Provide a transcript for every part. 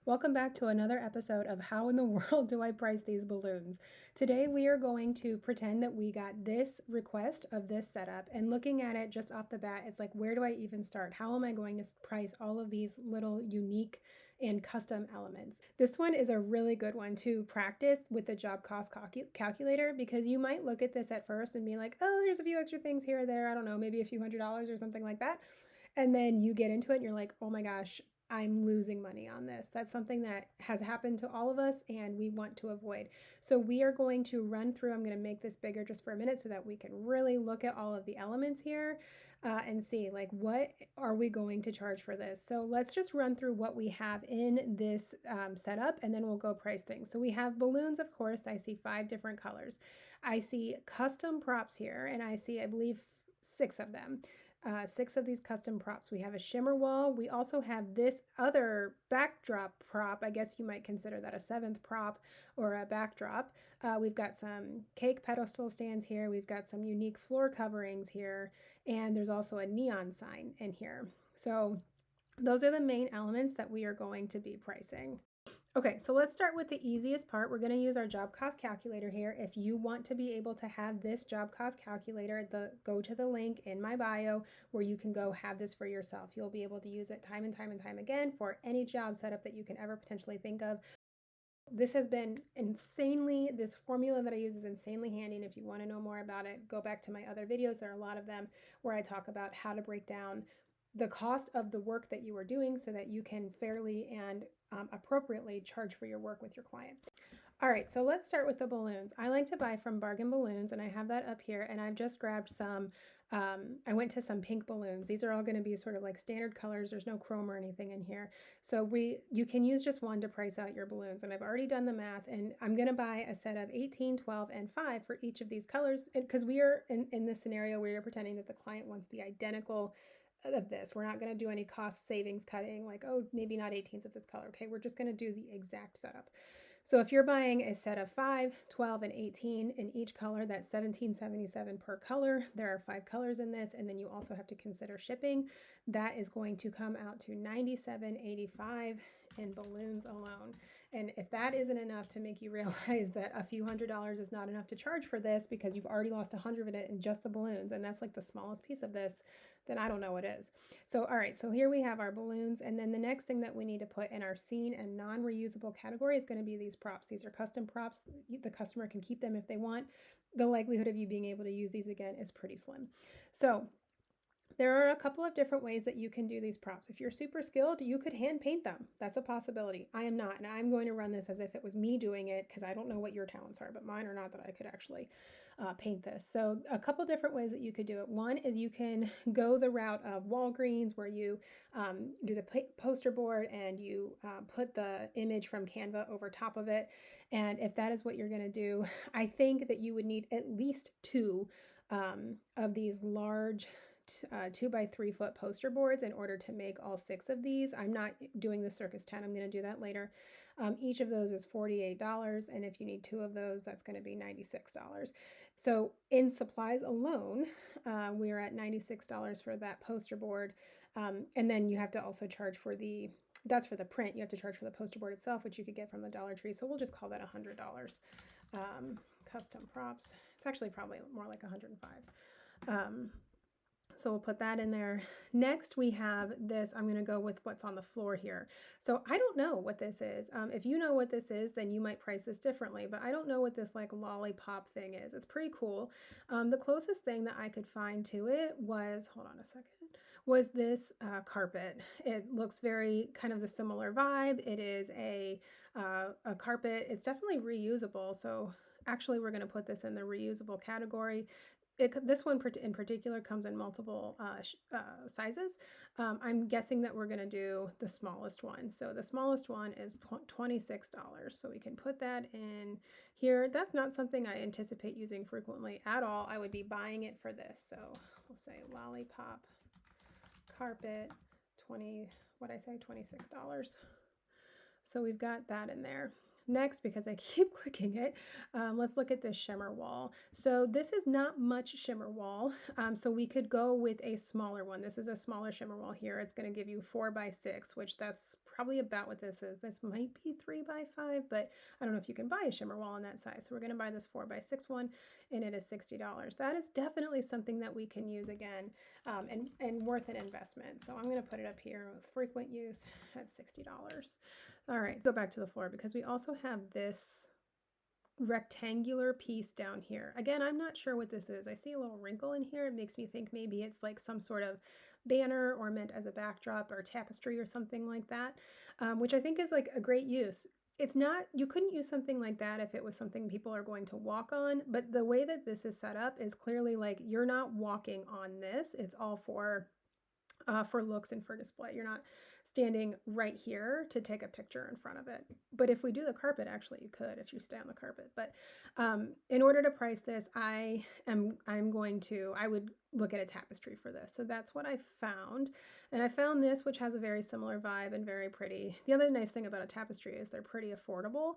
Welcome back to another episode of How in the World Do I Price These Balloons? Today we are going to pretend that we got this request of this setup, and looking at it just off the bat, it's like, where do I even start? How am I going to price all of these little unique and custom elements? This one is a really good one to practice with the job cost calculator, because you might look at this at first and be like, oh, there's a few extra things here or there. I don't know, maybe a few $100s or something like that. And then you get into it and you're like, oh my gosh, I'm losing money on this. That's something that has happened to all of us and we want to avoid. So we are going to run through, I'm going to make this bigger just for a minute so that we can really look at all of the elements here and see like what are we going to charge for this. So let's just run through what we have in this setup and then we'll go price things. So we have balloons, of course. I see 5 different colors. I see custom props here and I see, I believe, 6 of them. 6 of these custom props. We have a shimmer wall. We also have this other backdrop prop. I guess you might consider that a 7th prop or a backdrop. We've got some cake pedestal stands here. We've got some unique floor coverings here. And there's also a neon sign in here. So those are the main elements that we are going to be pricing. Okay, so let's start with the easiest part. We're going to use our job cost calculator here. If you want to be able to have this job cost calculator, go to the link in my bio where you can go have this for yourself. You'll be able to use it time and time and time again for any job setup that you can ever potentially think of. This has been this formula that I use is insanely handy. And if you want to know more about it, go back to my other videos. There are a lot of them where I talk about how to break down the cost of the work that you are doing so that you can fairly and appropriately charge for your work with your client. All right, so let's start with the balloons. I like to buy from Bargain Balloons, and I have that up here, and I've just grabbed some, I went to some pink balloons. These are all going to be sort of like standard colors. There's no chrome or anything in here. So you can use just one to price out your balloons, and I've already done the math, and I'm going to buy a set of 18, 12, and 5 for each of these colors, because we are in this scenario where you're pretending that the client wants the identical of this. We're not going to do any cost savings cutting like, oh, maybe not 18s of this color. Okay, we're just going to do the exact setup. So if you're buying a set of 5, 12, and 18 in each color, that's $17.77 per color. There are 5 colors in this, and then you also have to consider shipping. That is going to come out to $97.85 in balloons alone. And if that isn't enough to make you realize that a few $100s is not enough to charge for this because you've already lost 100 of it in just the balloons, and that's like the smallest piece of this, then I don't know what is. So, all right, so here we have our balloons, and then the next thing that we need to put in our seen and non-reusable category is going to be these props. These are custom props. The customer can keep them if they want. The likelihood of you being able to use these again is pretty slim. So there are a couple of different ways that you can do these props. If you're super skilled, you could hand paint them. That's a possibility. I am not, and I'm going to run this as if it was me doing it because I don't know what your talents are, but mine are not that I could actually paint this. So a couple different ways that you could do it. One is you can go the route of Walgreens where you do the poster board and you put the image from Canva over top of it. And if that is what you're going to do, I think that you would need at least 2 of these large 2 by 3 foot poster boards in order to make all 6 of these. I'm not doing the Circus 10. I'm going to do that later. Each of those is $48. And if you need 2 of those, that's going to be $96. So in supplies alone, we are at $96 for that poster board. And then you have to also charge for that's for the print. You have to charge for the poster board itself, which you could get from the Dollar Tree. So we'll just call that $100. Custom props. It's actually probably more like $105. So we'll put that in there. Next, we have this. I'm going to go with what's on the floor here. So I don't know what this is. If you know what this is, then you might price this differently, but I don't know what this like lollipop thing is. It's pretty cool. The closest thing that I could find to it was, hold on a second, was this carpet. It looks very kind of the similar vibe. It is a carpet. It's definitely reusable. So actually, we're going to put this in the reusable category. This one in particular comes in multiple sizes. I'm guessing that we're going to do the smallest one. So the smallest one is $26. So we can put that in here. That's not something I anticipate using frequently at all. I would be buying it for this. So we'll say lollipop carpet, $26. So we've got that in there. Next, because I keep clicking it, let's look at this shimmer wall. So this is not much shimmer wall, so we could go with a smaller one. This is a smaller shimmer wall here. It's going to give you 4 by 6, which that's probably about what this is. This might be 3x5, but I don't know if you can buy a shimmer wall in that size. So we're going to buy this 4x6 one, and it is $60. That is definitely something that we can use again, and worth an investment. So I'm going to put it up here with frequent use at $60. All right, go back to the floor because we also have this rectangular piece down here. Again, I'm not sure what this is. I see a little wrinkle in here. It makes me think maybe it's like some sort of banner or meant as a backdrop or tapestry or something like that, which I think is like a great use. It's not, you couldn't use something like that if it was something people are going to walk on, but the way that this is set up is clearly like you're not walking on this. It's all for looks and for display. You're not standing right here to take a picture in front of it. But if we do the carpet, actually you could if you stay on the carpet. But in order to price this, I would look at a tapestry for this. So that's what I found. And I found this, which has a very similar vibe and very pretty. The other nice thing about a tapestry is they're pretty affordable.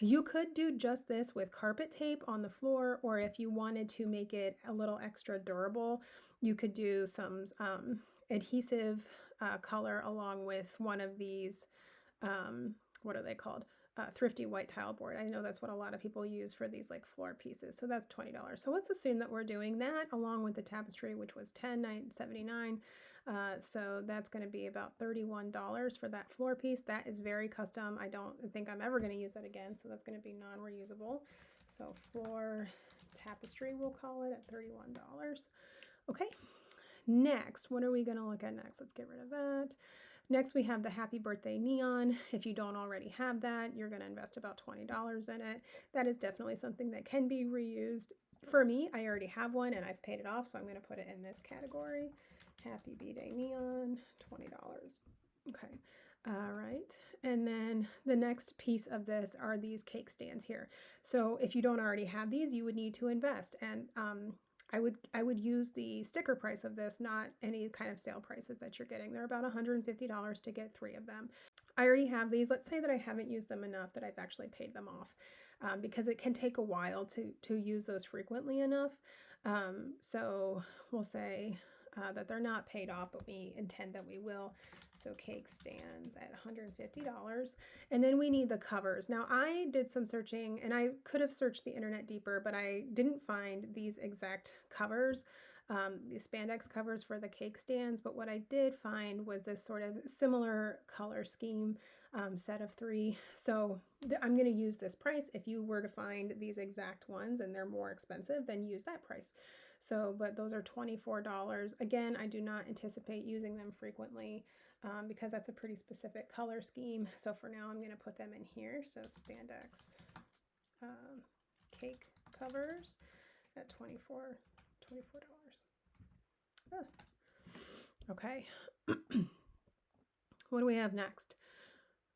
You could do just this with carpet tape on the floor, or if you wanted to make it a little extra durable, you could do some adhesive color along with one of these, what are they called? Thrifty white tile board. I know that's what a lot of people use for these like floor pieces. So that's $20. So let's assume that we're doing that along with the tapestry, which was $10.79. So that's going to be about $31 for that floor piece. That is very custom. I don't think I'm ever going to use that again. So that's going to be non-reusable. So floor tapestry, we'll call it at $31. Okay. Next, what are we going to look at next? Let's get rid of that. Next, we have the Happy Birthday Neon. If you don't already have that, you're going to invest about $20 in it. That is definitely something that can be reused. For me, I already have one and I've paid it off, so I'm going to put it in this category. Happy B-Day Neon, $20. Okay. All right. And then the next piece of this are these cake stands here. So if you don't already have these, you would need to invest. And I would use the sticker price of this, not any kind of sale prices that you're getting. They're about $150 to get 3 of them. I already have these. Let's say that I haven't used them enough that I've actually paid them off, because it can take a while to use those frequently enough. So we'll say that they're not paid off, but we intend that we will. So cake stands at $150. And then we need the covers. Now I did some searching and I could have searched the internet deeper, but I didn't find these exact covers, these spandex covers for the cake stands. But what I did find was this sort of similar color scheme, set of 3. So I'm going to use this price. If you were to find these exact ones and they're more expensive, then use that price. So, but those are $24. Again, I do not anticipate using them frequently, because that's a pretty specific color scheme. So for now, I'm going to put them in here. So spandex cake covers at $24. Oh. Okay. What do we have next?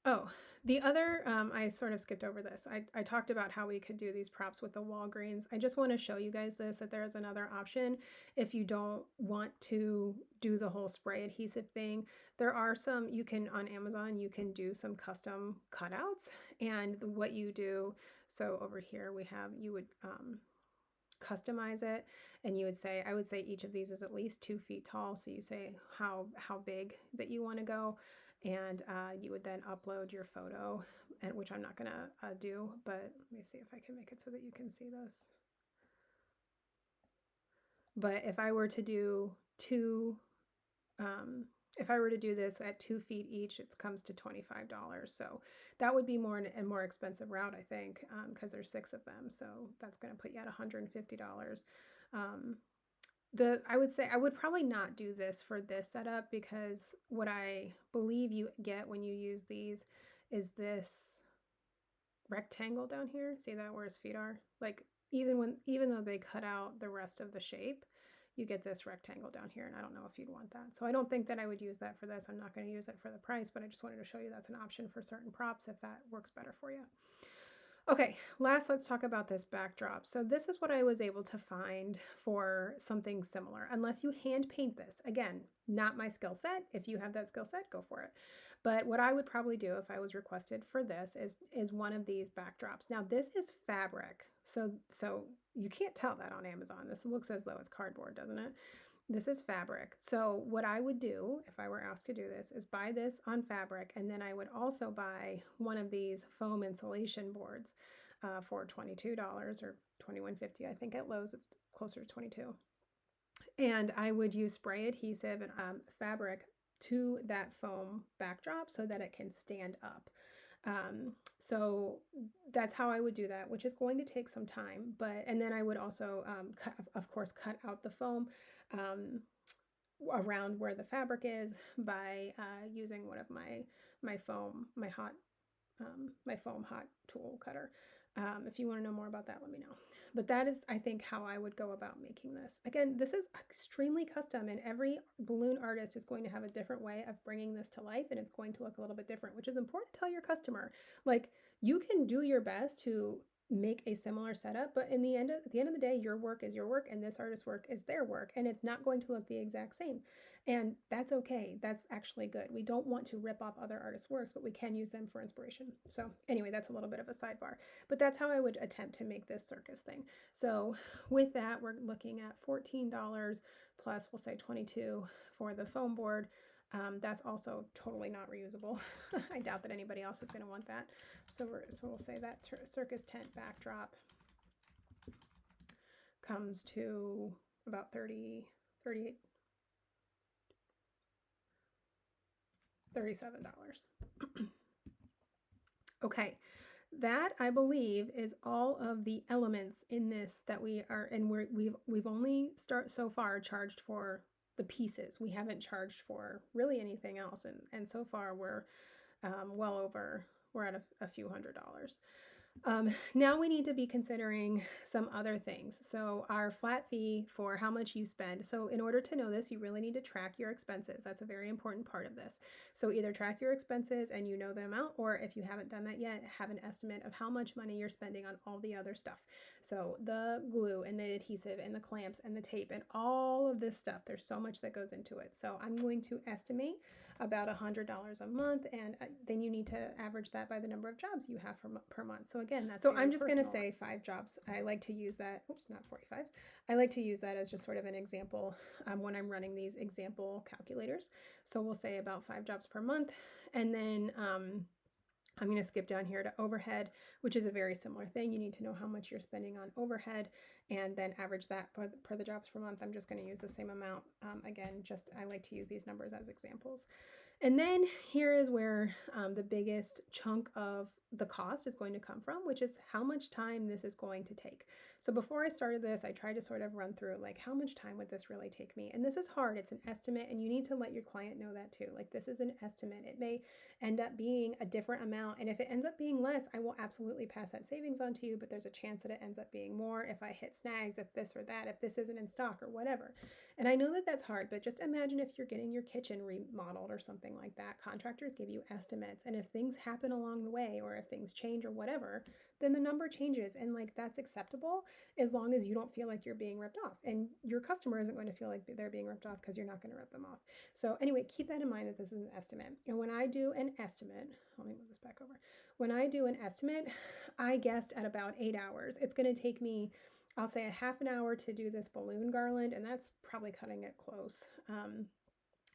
Oh, the other, I sort of skipped over this. I talked about how we could do these props with the Walgreens. I just want to show you guys this, that there's another option if you don't want to do the whole spray adhesive thing. There are some, you can, on Amazon, you can do some custom cutouts. And what you do, so over here we have, you would customize it, and you would say, I would say each of these is at least 2 feet tall. So you say how big that you want to go. And you would then upload your photo, and which I'm not going to do, but let me see if I can make it so that you can see this. But if I were to do if I were to do this at 2 feet each, it comes to $25. So that would be a more expensive route, I think, because there's 6 of them. So that's going to put you at $150. I would say I would probably not do this for this setup, because what I believe you get when you use these is this rectangle down here. See that where his feet are? Like even though they cut out the rest of the shape, you get this rectangle down here, and I don't know if you'd want that. So I don't think that I would use that for this. I'm not going to use it for the price, but I just wanted to show you that's an option for certain props if that works better for you. Okay, last, let's talk about this backdrop. So this is what I was able to find for something similar, unless you hand paint this. Again, not my skill set. If you have that skill set, go for it. But what I would probably do if I was requested for this is one of these backdrops. Now this is fabric, so you can't tell that on Amazon. This looks as though it's cardboard, doesn't it? This is fabric. So what I would do if I were asked to do this is buy this on fabric, and then I would also buy one of these foam insulation boards for $22 or $21.50. I think at Lowe's it's closer to 22. And I would use spray adhesive and fabric to that foam backdrop so that it can stand up. So that's how I would do that, which is going to take some time. And then I would also, of course, cut out the foam around where the fabric is by using one of my foam, my foam hot tool cutter. If you want to know more about that, let me know. But that is, I think, how I would go about making this. Again, this is extremely custom, and every balloon artist is going to have a different way of bringing this to life, and it's going to look a little bit different, which is important to tell your customer. Like, you can do your best to make a similar setup, but at the end of the day, your work is your work and this artist's work is their work, and it's not going to look the exact same. And that's okay. That's actually good. We don't want to rip off other artists' works, but we can use them for inspiration. So anyway, that's a little bit of a sidebar, but that's how I would attempt to make this circus thing. So with that, we're looking at $14 plus, we'll say 22 for the foam board. That's also totally not reusable. I doubt that anybody else is going to want that. So we'll say that circus tent backdrop comes to about $37. Okay, that I believe is all of the elements in this that we are, and we've only so far charged for the pieces. We haven't charged for really anything else, and so far we're well over. We're at a few $100s. Now we need to be considering some other things. So our flat fee for how much you spend. So in order to know this, you really need to track your expenses. That's a very important part of this. So either track your expenses and you know the amount, or if you haven't done that yet, have an estimate of how much money you're spending on all the other stuff. So the glue and the adhesive and the clamps and the tape and all of this stuff, there's so much that goes into it. So I'm going to estimate about $100 a month, and then you need to average that by the number of jobs you have per month. So again, that's so I'm just going to say 5 jobs. I like to use that. Oops, not 45. I like to use that as just sort of an example when I'm running these example calculators. So we'll say about 5 jobs per month, and then I'm going to skip down here to overhead, which is a very similar thing. You need to know how much you're spending on overhead and then average that per the jobs per month. I'm just going to use the same amount. Again, I like to use these numbers as examples. And then here is where the biggest chunk of the cost is going to come from, which is how much time this is going to take. So before I started this, I tried to sort of run through like, how much time would this really take me? And this is hard. It's an estimate, and you need to let your client know that too. Like, this is an estimate. It may end up being a different amount. And if it ends up being less, I will absolutely pass that savings on to you, but there's a chance that it ends up being more if I hit snags, if this or that, if this isn't in stock or whatever. And I know that that's hard, but just imagine if you're getting your kitchen remodeled or something like that. Contractors give you estimates, and if things happen along the way, or if things change or whatever, then the number changes, and like, that's acceptable as long as you don't feel like you're being ripped off, and your customer isn't going to feel like they're being ripped off because you're not going to rip them off. So anyway, keep that in mind that this is an estimate. And when I do an estimate, let me move this back over. When I do an estimate, I guessed at about 8 hours. It's going to take me, I'll say, a half an hour to do this balloon garland, and that's probably cutting it close.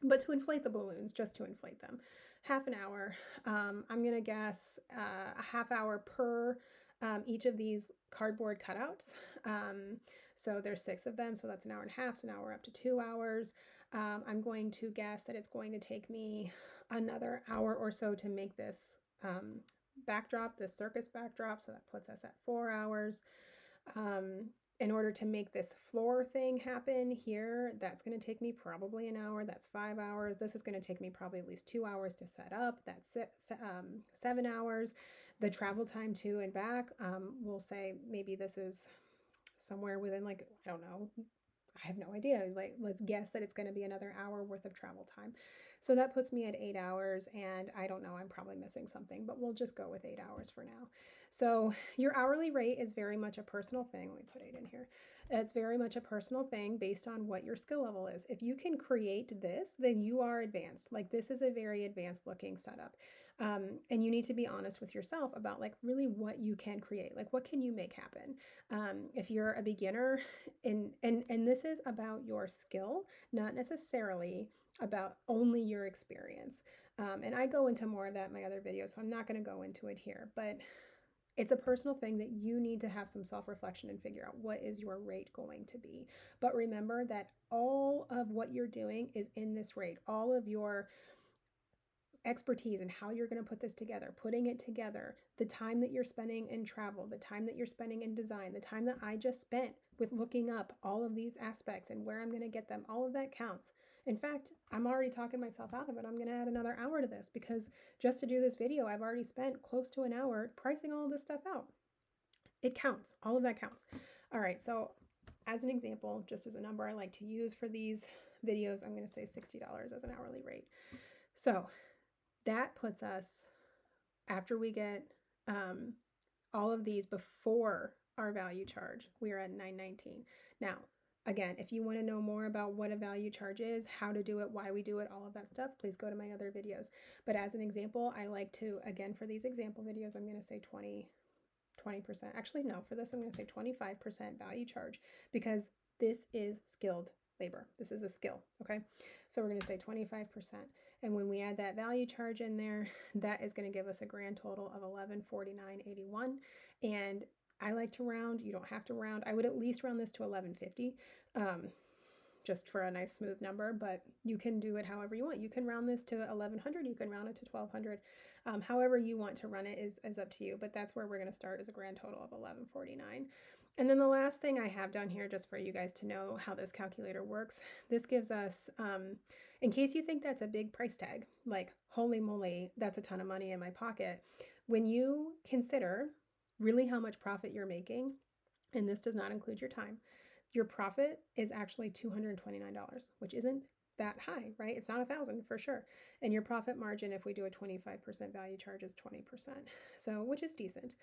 But to inflate the balloons, just to inflate them, half an hour. I'm going to guess a half hour per each of these cardboard cutouts. So there's 6 of them, so that's an hour and a half. So now we're up to 2 hours. I'm going to guess that it's going to take me another hour or so to make this backdrop, this circus backdrop. So that puts us at 4 hours. In order to make this floor thing happen here, that's going to take me probably an hour. That's 5 hours. This is going to take me probably at least 2 hours to set up. That's 7 hours. The travel time to and back, we'll say maybe this is somewhere within, like, I don't know, I have no idea. Like, let's guess that it's going to be another hour worth of travel time. So that puts me at 8 hours, and I don't know, I'm probably missing something, but we'll just go with 8 hours for now. So your hourly rate is very much a personal thing. Let me put 8 in here. It's very much a personal thing based on what your skill level is. If you can create this, then you are advanced. Like, this is a very advanced looking setup. And you need to be honest with yourself about like really what you can create, like what can you make happen. If you're a beginner, and this is about your skill, not necessarily about only your experience. And I go into more of that in my other videos, so I'm not going to go into it here, but it's a personal thing that you need to have some self-reflection and figure out what is your rate going to be. But remember that all of what you're doing is in this rate. All of your expertise and how you're going to put this together, putting it together, the time that you're spending in travel, the time that you're spending in design, the time that I just spent with looking up all of these aspects and where I'm going to get them, all of that counts. In fact, I'm already talking myself out of it. I'm going to add another hour to this because just to do this video, I've already spent close to an hour pricing all of this stuff out. It counts. All of that counts. All right, so as an example, just as a number I like to use for these videos, I'm going to say $60 as an hourly rate. So that puts us, after we get all of these before our value charge, we are at $9.19. Now, again, if you want to know more about what a value charge is, how to do it, why we do it, all of that stuff, please go to my other videos. But as an example, I like to, again, for these example videos, I'm going to say 20%. Actually, no, for this, I'm going to say 25% value charge because this is skilled labor. This is a skill, okay? So we're going to say 25%. And when we add that value charge in there, that is going to give us a grand total of $1149.81. And I like to round. You don't have to round. I would at least round this to $1150. Just for a nice smooth number, but you can do it however you want. You can round this to 1100, you can round it to 1200. However you want to run it is up to you, but that's where we're going to start as a grand total of 1149. And then the last thing I have down here, just for you guys to know how this calculator works, this gives us, in case you think that's a big price tag, like holy moly, that's a ton of money in my pocket. When you consider really how much profit you're making, and this does not include your time, your profit is actually $229, which isn't that high, right? It's not $1,000 for sure. And your profit margin, if we do a 25% value charge, is 20%. So, which is decent.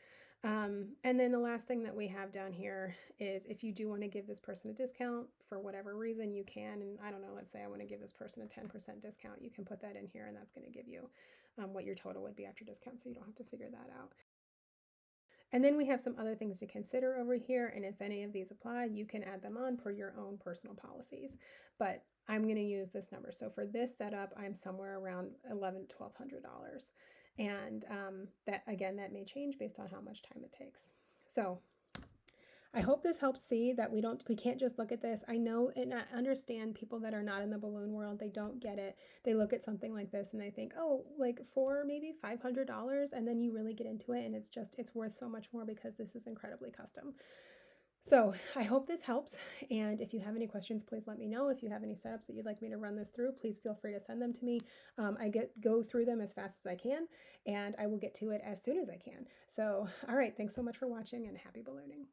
And then the last thing that we have down here is if you do want to give this person a discount for whatever reason, you can. And I don't know, let's say I want to give this person a 10% discount. You can put that in here and that's going to give you what your total would be after discount. So you don't have to figure that out. And then we have some other things to consider over here, and if any of these apply, you can add them on per your own personal policies. But I'm going to use this number. So for this setup, I'm somewhere around $1,200. And that, again, that may change based on how much time it takes. So I hope this helps see that we can't just look at this. I know and I understand people that are not in the balloon world, they don't get it. They look at something like this and they think, oh, like for maybe $500, and then you really get into it and it's worth so much more because this is incredibly custom. So I hope this helps. And if you have any questions, please let me know. If you have any setups that you'd like me to run this through, please feel free to send them to me. I go through them as fast as I can, and I will get to it as soon as I can. So, all right, thanks so much for watching and happy ballooning.